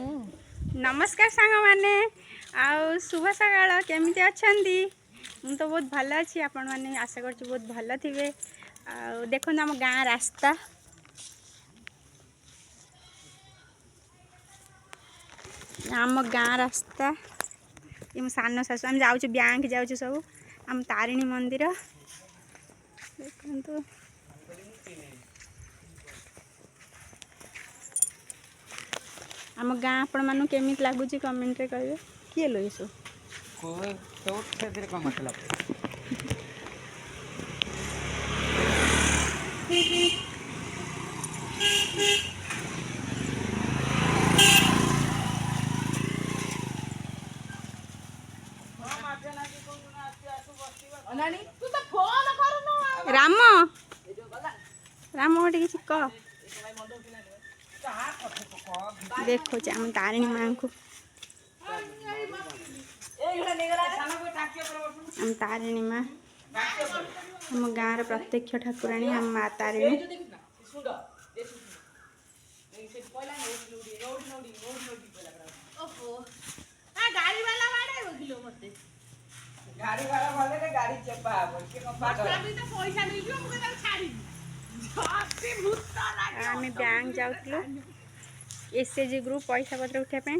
नमस्कार सांग मैंने आउ शुभ सकाळ केमिति अछंती मु तो बहुत भल अच्छी आपण मैंने आशा कर बहुत भल थे देखो आम गाँ रास्ता आम गाँ रास्ता ये सान शाशु आम जाऊँ बैंक जाऊँ सब आम तारिणी मंदिर देखो आम गाँ आपण मानू केमी लगुच कमेंट रे कहे किए लो ये राम राम गोटे किसी कह देखो आम तारिणी माँ को आम तारिणी माँ आम गाँव प्रत्यक्ष ठाकुराणी आम माँ तारिणी गाड़ी वाला वाले ने गाड़ी चप्पा आम बैंक जाऊँ एसएचजी ग्रुप पैसा पत्र उठापे